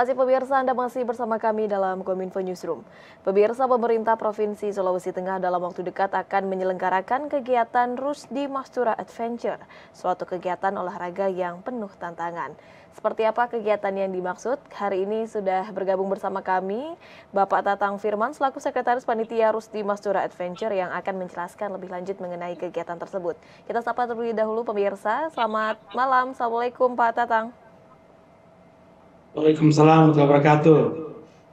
kasih pemirsa, Anda masih bersama kami dalam Kominfo Newsroom. Pemirsa, pemerintah Provinsi Sulawesi Tengah dalam waktu dekat akan menyelenggarakan kegiatan Rusdi Mastura Adventure, suatu kegiatan olahraga yang penuh tantangan. Seperti apa kegiatan yang dimaksud? Hari ini sudah bergabung bersama kami Bapak Tatang Firman selaku Sekretaris Panitia Rusdi Mastura Adventure yang akan menjelaskan lebih lanjut mengenai kegiatan tersebut. Kita sapa terlebih dahulu pemirsa. Selamat malam. Assalamualaikum Pak Tatang. Waalaikumsalam warahmatullahi wabarakatuh.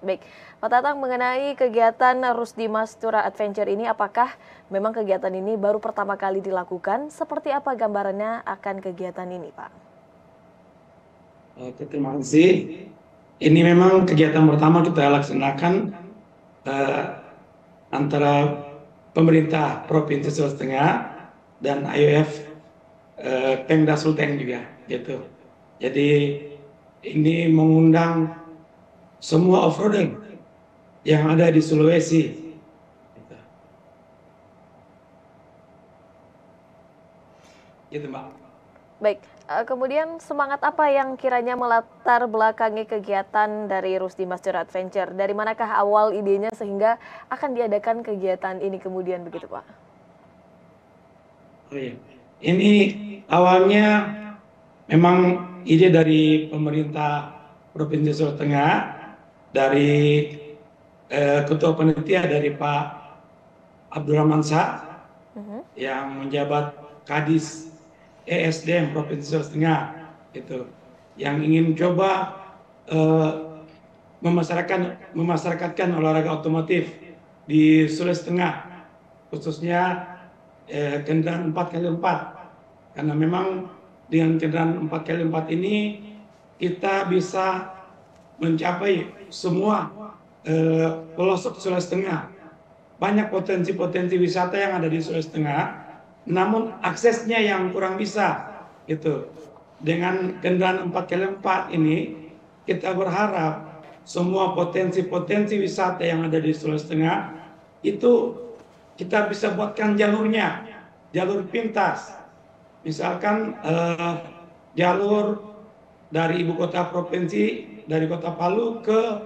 Baik, Pak Tatang, mengenai kegiatan Rusdi Mastura Adventure ini, apakah memang kegiatan ini baru pertama kali dilakukan? Seperti apa gambarannya akan kegiatan ini, Pak? Oke, terima kasih. Ini memang kegiatan pertama kita laksanakan eh, antara pemerintah Provinsi Sulawesi Tengah dan IOF Pemda Sulteng juga, gitu. Jadi ini mengundang semua off-roading yang ada di Sulawesi. Gitu, Mbak. Baik, kemudian semangat apa yang kiranya melatar belakangi kegiatan dari Rusdi Mastura Adventure? Dari manakah awal idenya sehingga akan diadakan kegiatan ini kemudian begitu, Pak? Oh, iya. Ini awalnya memang ide dari pemerintah Provinsi Sulawesi Tengah, dari Ketua Panitia dari Pak Abdurrahman Shah yang menjabat Kadis ESDM Provinsi Sulawesi Tengah, itu yang ingin coba memasyarakatkan olahraga otomotif di Sulawesi Tengah, khususnya kendaraan 4x4, karena memang dengan kendaraan 4x4 ini kita bisa mencapai semua pelosok Sulawesi Tengah. Banyak potensi-potensi wisata yang ada di Sulawesi Tengah, namun aksesnya yang kurang bisa, gitu. Dengan kendaraan 4x4 ini, kita berharap semua potensi-potensi wisata yang ada di Sulawesi Tengah itu kita bisa buatkan jalurnya, jalur pintas. Misalkan jalur dari ibu kota provinsi, dari kota Palu ke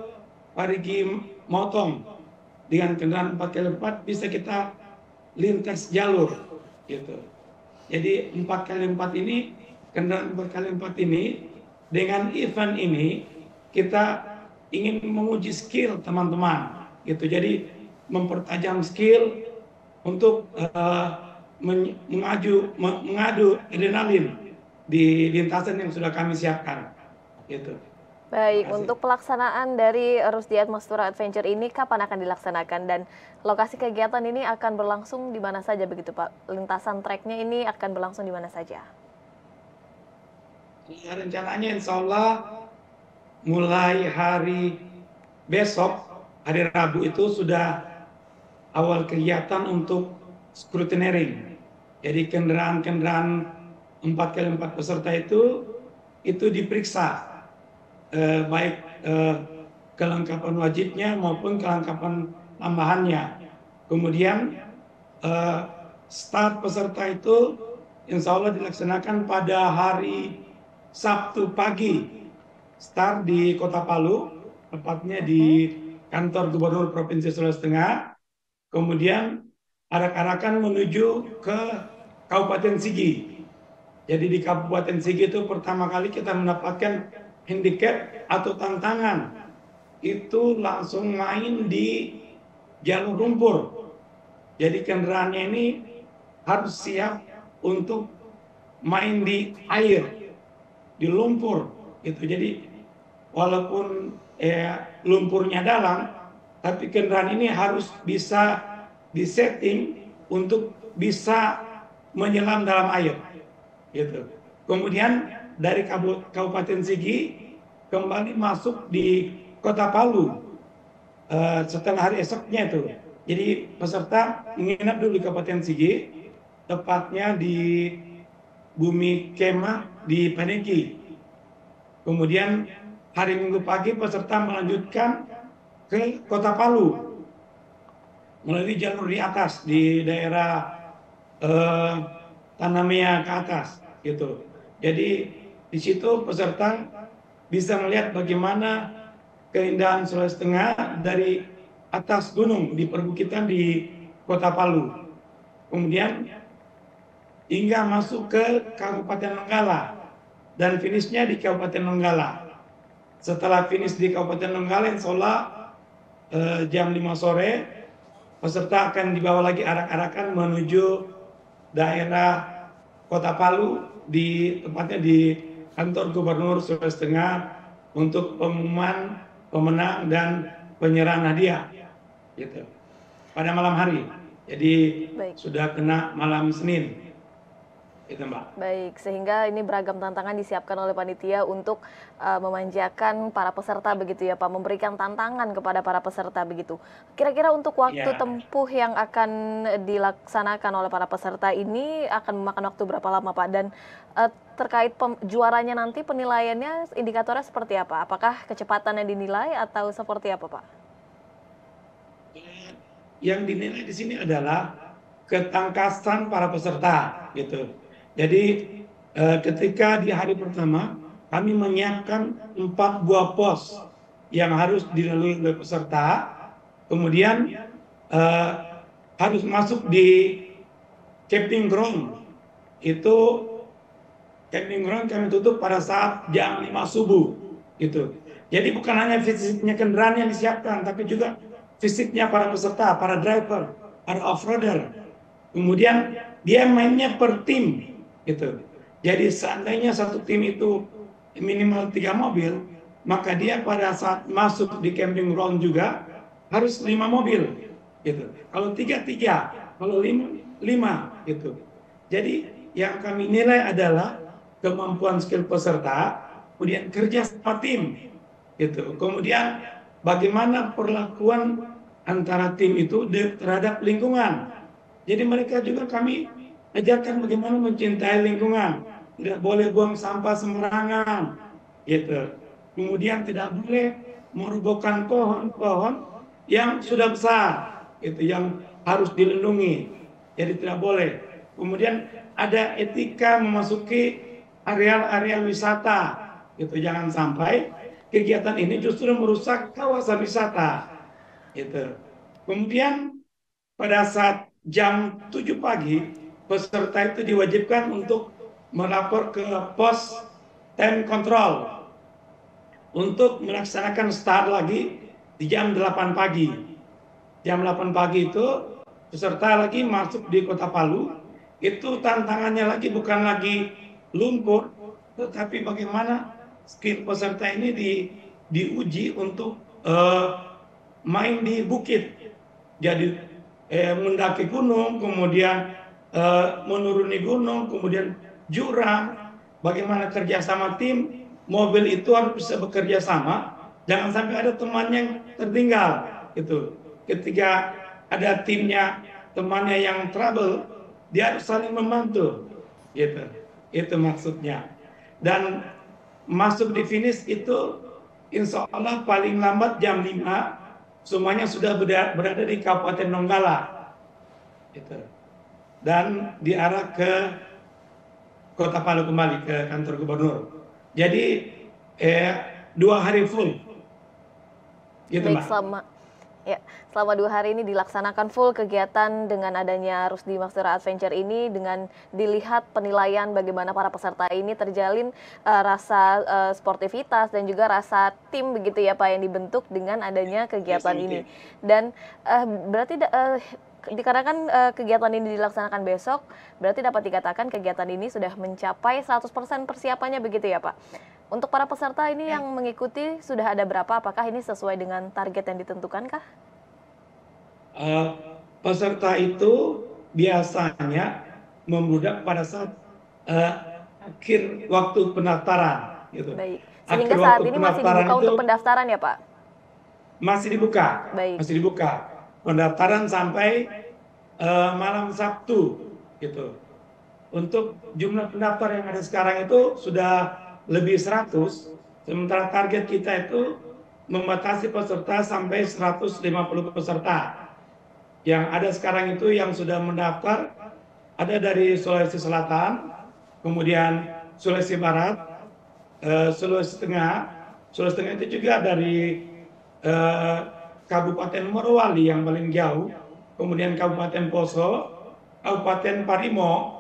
Parigi Motong, dengan kendaraan 4x4 bisa kita lintas jalur, gitu. Jadi 4x4 ini, kendaraan 4x4 ini, dengan event ini kita ingin menguji skill teman-teman, gitu. Jadi mempertajam skill untuk mengadu adrenalin di lintasan yang sudah kami siapkan, gitu. Baik, untuk pelaksanaan dari Rusdi Mastura Adventure ini kapan akan dilaksanakan dan lokasi kegiatan ini akan berlangsung di mana saja begitu Pak? Lintasan treknya ini akan berlangsung di mana saja? Ya, rencananya insya Allah mulai hari besok, hari Rabu itu sudah awal kegiatan untuk scrutineering. Jadi kendaraan-kendaraan 4x4 peserta itu diperiksa, baik kelengkapan wajibnya maupun kelengkapan tambahannya. Kemudian start peserta itu insya Allah dilaksanakan pada hari Sabtu pagi. Start di Kota Palu, tepatnya di kantor Gubernur Provinsi Sulawesi Tengah. Kemudian arak-arakan menuju ke Kabupaten Sigi. Jadi di Kabupaten Sigi itu pertama kali kita mendapatkan handicap atau tantangan, itu langsung main di jalur lumpur. Jadi kendaraannya ini harus siap untuk main di air, di lumpur, gitu. Jadi walaupun lumpurnya dalam, tapi kendaraan ini harus bisa disetting untuk bisa menyelam dalam air, gitu. Kemudian dari Kabupaten Sigi kembali masuk di Kota Palu setelah hari esoknya itu. Jadi peserta menginap dulu di Kabupaten Sigi, tepatnya di Bumi Kemah di Paniki. Kemudian hari Minggu pagi peserta melanjutkan ke Kota Palu melalui jalur di atas di daerah Tanamea ke atas, gitu. Jadi di situ peserta bisa melihat bagaimana keindahan Sulawesi Tengah dari atas gunung di perbukitan di Kota Palu. Kemudian hingga masuk ke Kabupaten Donggala dan finishnya di Kabupaten Donggala. Setelah finish di Kabupaten Donggala, insya Allah jam 5 sore peserta akan dibawa lagi arak-arakan menuju daerah Kota Palu, tepatnya di kantor Gubernur Sulawesi Tengah untuk pengumuman pemenang dan penyerahan hadiah gitu pada malam hari. Jadi sudah kena malam Senin. Itu, Mbak. Baik, sehingga ini beragam tantangan disiapkan oleh panitia untuk memanjakan para peserta begitu ya Pak, memberikan tantangan kepada para peserta begitu. Kira-kira untuk waktu tempuh yang akan dilaksanakan oleh para peserta ini akan memakan waktu berapa lama Pak? Dan terkait juaranya nanti penilaiannya, indikatornya seperti apa? Apakah kecepatan yang dinilai atau seperti apa Pak? Yang dinilai di sini adalah ketangkasan para peserta gitu. Jadi ketika di hari pertama kami menyiapkan 4 buah pos yang harus dilalui oleh peserta, kemudian harus masuk di camping ground. Itu camping ground kami tutup pada saat jam 5 subuh gitu. Jadi bukan hanya fisiknya kendaraan yang disiapkan, tapi juga fisiknya para peserta, para driver, para off-roader. Kemudian dia mainnya per tim gitu. Jadi seandainya satu tim itu minimal 3 mobil, maka dia pada saat masuk di camping ground juga harus 5 mobil gitu. Kalau 3 kalau 5 gitu. Jadi yang kami nilai adalah kemampuan skill peserta, kemudian kerja sama tim gitu. Kemudian bagaimana perlakuan antara tim itu terhadap lingkungan. Jadi mereka juga kami ajarkan bagaimana mencintai lingkungan, tidak boleh buang sampah sembarangan, gitu. Kemudian tidak boleh merobohkan pohon-pohon yang sudah besar, itu yang harus dilindungi. Jadi tidak boleh. Kemudian ada etika memasuki area-area wisata, gitu. Jangan sampai kegiatan ini justru merusak kawasan wisata, gitu. Kemudian pada saat jam 7 pagi peserta itu diwajibkan untuk melapor ke pos time control untuk melaksanakan start lagi di jam 8 pagi. Jam 8 pagi itu peserta lagi masuk di Kota Palu. Itu tantangannya lagi bukan lagi lumpur, tetapi bagaimana skill peserta ini diuji untuk main di bukit. Jadi mendaki gunung, kemudian menuruni gunung, kemudian jurang, bagaimana kerja sama tim, mobil itu harus bisa bekerja sama, jangan sampai ada teman yang tertinggal. Gitu. Ketika ada timnya, temannya yang trouble, dia harus saling membantu. Gitu. Itu maksudnya. Dan masuk di finish itu insya Allah paling lambat jam 5, semuanya sudah berada di Kabupaten Donggala. Gitu. Dan diarah ke Kota Palu kembali ke kantor gubernur. Jadi 2 hari full. Gitu, Baik, Mbak. selama 2 hari ini dilaksanakan full kegiatan dengan adanya Rusdi Maksura Adventure ini, dengan dilihat penilaian bagaimana para peserta ini terjalin rasa sportivitas dan juga rasa tim begitu ya Pak yang dibentuk dengan adanya kegiatan ini. Dan berarti dikarenakan kegiatan ini dilaksanakan besok, berarti dapat dikatakan kegiatan ini sudah mencapai 100% persiapannya begitu ya Pak. Untuk para peserta ini yang mengikuti sudah ada berapa? Apakah ini sesuai dengan target yang ditentukan kah? Peserta itu biasanya membludak pada saat akhir waktu pendaftaran. Gitu. Baik. Sehingga saat ini masih dibuka untuk pendaftaran ya Pak? Masih dibuka. Baik. Masih dibuka. Pendaftaran sampai malam Sabtu gitu. Untuk jumlah pendaftar yang ada sekarang itu sudah lebih 100, sementara target kita itu membatasi peserta sampai 150 peserta. Yang ada sekarang itu yang sudah mendaftar ada dari Sulawesi Selatan, kemudian Sulawesi Barat, Sulawesi Tengah. Sulawesi Tengah itu juga dari eh, Kabupaten Morowali yang paling jauh, kemudian Kabupaten Poso, Kabupaten Parimo,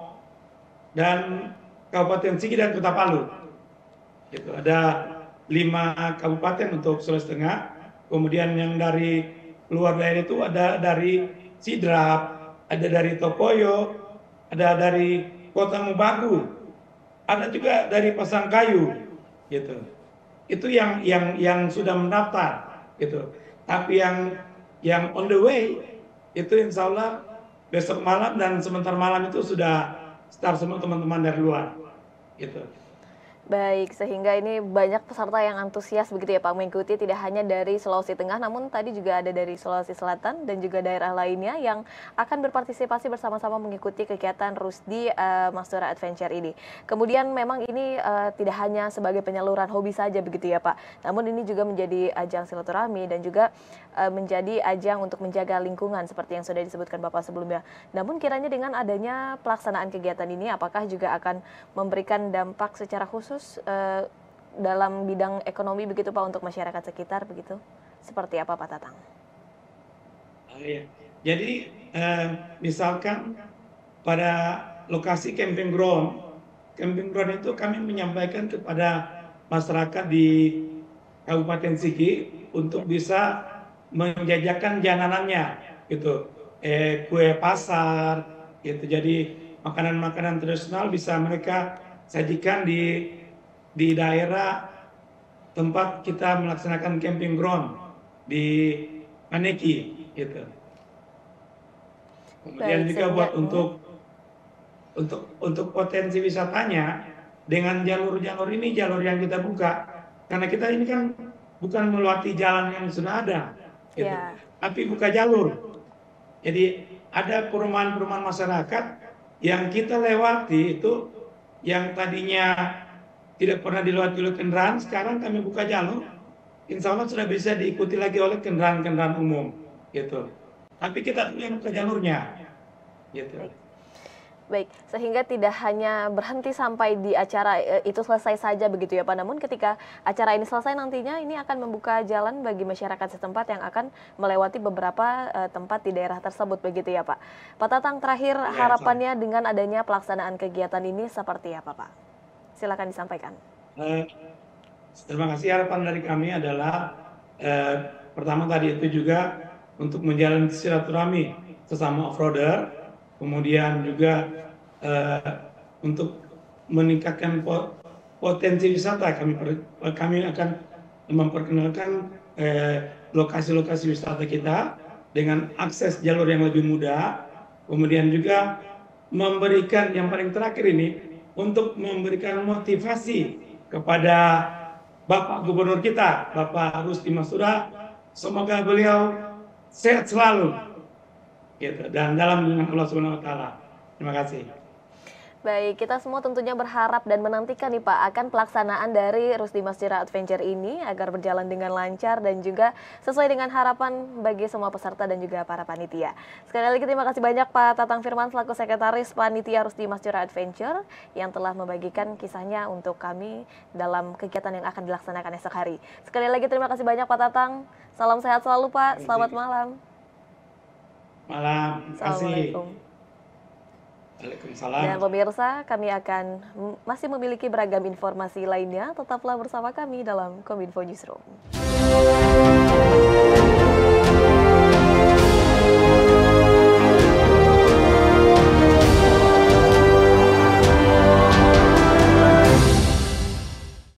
dan Kabupaten Sigi dan Kota Palu. Gitu. Ada 5 kabupaten untuk Sulawesi Tengah. Kemudian yang dari luar daerah itu ada dari Sidrap, ada dari Tokoyo, ada dari Kota Mubagu, ada juga dari Pasangkayu, gitu. Itu yang sudah mendaftar, gitu. Tapi yang on the way itu insya Allah besok malam dan sebentar malam itu sudah start semua teman-teman dari luar, gitu. Baik, sehingga ini banyak peserta yang antusias begitu ya Pak mengikuti, tidak hanya dari Sulawesi Tengah, namun tadi juga ada dari Sulawesi Selatan dan juga daerah lainnya yang akan berpartisipasi bersama-sama mengikuti kegiatan Rusdi Mastura Adventure ini. Kemudian memang ini tidak hanya sebagai penyaluran hobi saja begitu ya Pak, namun ini juga menjadi ajang silaturahmi dan juga menjadi ajang untuk menjaga lingkungan seperti yang sudah disebutkan Bapak sebelumnya. Namun kiranya dengan adanya pelaksanaan kegiatan ini, apakah juga akan memberikan dampak secara khusus dalam bidang ekonomi begitu Pak untuk masyarakat sekitar begitu? Seperti apa Pak Tatang? Iya. Jadi misalkan pada lokasi camping ground itu kami menyampaikan kepada masyarakat di Kabupaten Sigi untuk bisa menjajakan janganannya, gitu, kue pasar, gitu. Jadi makanan-makanan tradisional bisa mereka sajikan di daerah tempat kita melaksanakan camping ground di Maneki, gitu. Kemudian juga buat untuk potensi wisatanya dengan jalur-jalur ini, jalur yang kita buka, karena kita ini kan bukan melewati jalan yang sudah ada, gitu, tapi buka jalur. Jadi ada perumahan-perumahan masyarakat yang kita lewati itu yang tadinya tidak pernah dilewati oleh kendaraan, sekarang kami buka jalur, insya Allah sudah bisa diikuti lagi oleh kendaraan-kendaraan umum, gitu. Tapi kita yang buka jalurnya, gitu. Baik, sehingga tidak hanya berhenti sampai di acara itu selesai saja begitu ya Pak, namun ketika acara ini selesai nantinya ini akan membuka jalan bagi masyarakat setempat yang akan melewati beberapa tempat di daerah tersebut begitu ya Pak. Pak Tatang, terakhir harapannya dengan adanya pelaksanaan kegiatan ini seperti apa Pak? Silakan disampaikan. Terima kasih. Harapan dari kami adalah pertama tadi itu juga untuk menjalin silaturahmi sesama off-roader, kemudian juga untuk meningkatkan potensi wisata. Kami akan memperkenalkan lokasi-lokasi wisata kita dengan akses jalur yang lebih mudah, kemudian juga memberikan yang paling terakhir ini untuk memberikan motivasi kepada Bapak Gubernur kita, Bapak Rusdi Mastura, semoga beliau sehat selalu, gitu, dan dalam lindungan Allah Subhanahu Wa Taala. Terima kasih. Baik, kita semua tentunya berharap dan menantikan nih Pak akan pelaksanaan dari Rusdi Mastura Adventure ini agar berjalan dengan lancar dan juga sesuai dengan harapan bagi semua peserta dan juga para panitia. Sekali lagi terima kasih banyak Pak Tatang Firman selaku Sekretaris Panitia Rusdi Mastura Adventure yang telah membagikan kisahnya untuk kami dalam kegiatan yang akan dilaksanakan esok hari. Sekali lagi terima kasih banyak Pak Tatang. Salam sehat selalu Pak. Selamat malam. Malam. Assalamualaikum. Waalaikumsalam. Dan pemirsa, kami akan masih memiliki beragam informasi lainnya. Tetaplah bersama kami dalam Kominfo Newsroom.